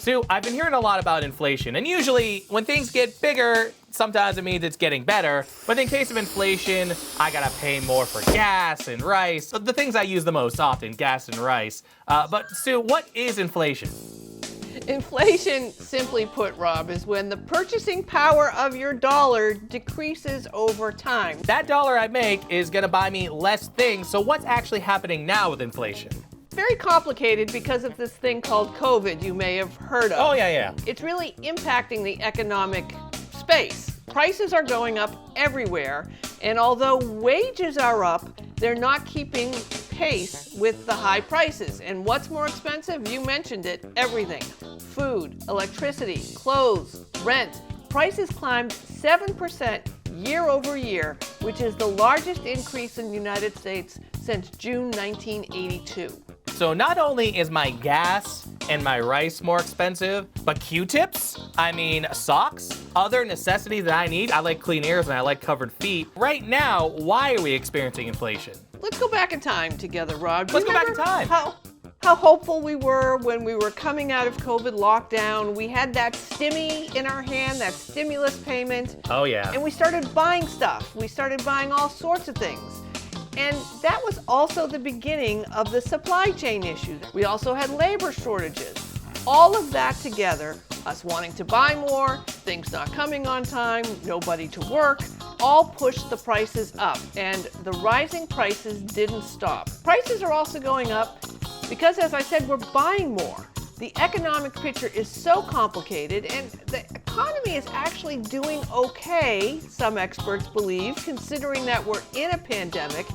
Sue, I've been hearing a lot about inflation, and usually when things get bigger, sometimes it means it's getting better. But in case of inflation, I gotta pay more for gas and rice. The things I use the most often, gas and rice. But Sue, what is inflation? Inflation, simply put, Rob, is when the purchasing power of your dollar decreases over time. That dollar I make is gonna buy me less things, so what's actually happening now with inflation? Very complicated because of this thing called COVID you may have heard of. Oh, yeah. It's really impacting the economic space. Prices are going up everywhere, and although wages are up, they're not keeping pace with the high prices. And what's more expensive? You mentioned it, everything. Food, electricity, clothes, rent. Prices climbed 7% year over year, which is the largest increase in the United States since June 1982. So not only is my gas and my rice more expensive, but Q-tips? I mean, socks? Other necessities that I need? I like clean ears and I like covered feet. Right now, why are we experiencing inflation? Let's go back in time together, Rod. Let's go back in time. How hopeful we were when we were coming out of COVID lockdown. We had that stimmy in our hand, that stimulus payment. Oh, yeah. And we started buying stuff. We started buying all sorts of things. And that was also the beginning of the supply chain issues. We also had labor shortages. All of that together, us wanting to buy more, things not coming on time, nobody to work, all pushed the prices up. And the rising prices didn't stop. Prices are also going up because, as I said, we're buying more. The economic picture is so complicated, and the economy is actually doing okay, some experts believe, considering that we're in a pandemic.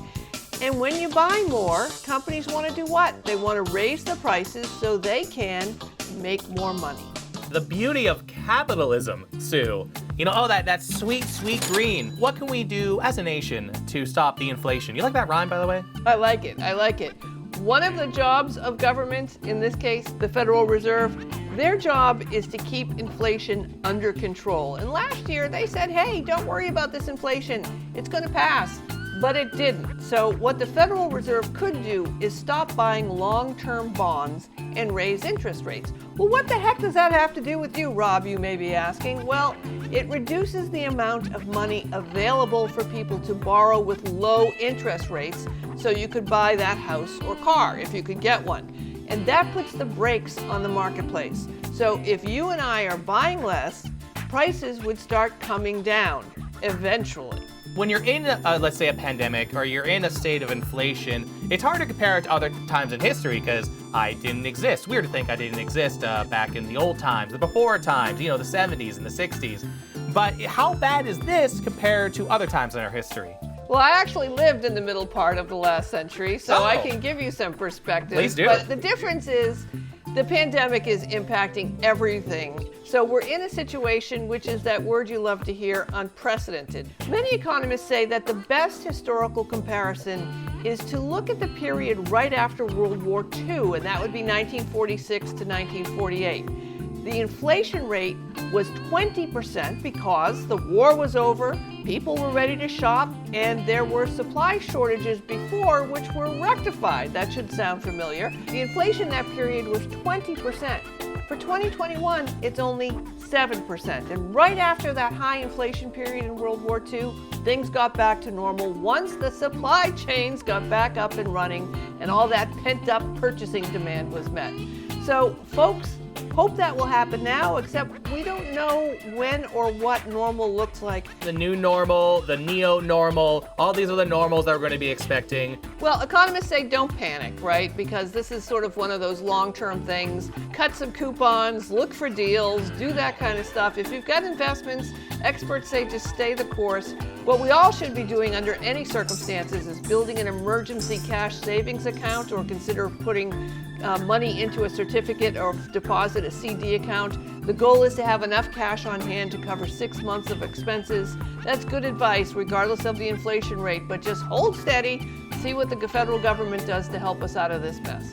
And when you buy more, companies want to do what? They want to raise the prices so they can make more money. The beauty of capitalism, Sue. You know, that sweet, sweet green. What can we do as a nation to stop the inflation? You like that rhyme, by the way? I like it. One of the jobs of government, in this case, the Federal Reserve, their job is to keep inflation under control. And last year they said, hey, don't worry about this inflation. It's going to pass. But it didn't. So what the Federal Reserve could do is stop buying long-term bonds and raise interest rates. Well, what the heck does that have to do with you, Rob, you may be asking? Well, it reduces the amount of money available for people to borrow with low interest rates, so you could buy that house or car if you could get one. And that puts the brakes on the marketplace. So if you and I are buying less, prices would start coming down eventually. When you're in, let's say, a pandemic or you're in a state of inflation, it's hard to compare it to other times in history because I didn't exist. Weird to think I didn't exist back in the old times, the before times, you know, the 70s and the 60s. But how bad is this compared to other times in our history? Well, I actually lived in the middle part of the last century, so I can give you some perspective. Please do. But the difference is the pandemic is impacting everything. So we're in a situation, which is that word you love to hear, unprecedented. Many economists say that the best historical comparison is to look at the period right after World War II, and that would be 1946 to 1948. The inflation rate was 20% because the war was over, people were ready to shop, and there were supply shortages before which were rectified. That should sound familiar. The inflation that period was 20%. For 2021, it's only 7%. And right after that high inflation period in World War II, things got back to normal once the supply chains got back up and running and all that pent-up purchasing demand was met. So, folks, hope that will happen now, except we don't know when or what normal looks like. The new normal, the neo-normal, all these are the normals that we're going to be expecting. Well, economists say don't panic, right? Because this is sort of one of those long-term things. Cut some coupons, look for deals, do that kind of stuff. If you've got investments, experts say just stay the course. What we all should be doing under any circumstances is building an emergency cash savings account or consider putting money into a certificate or deposit, a CD account. The goal is to have enough cash on hand to cover 6 months of expenses. That's good advice regardless of the inflation rate, but just hold steady, see what the federal government does to help us out of this mess.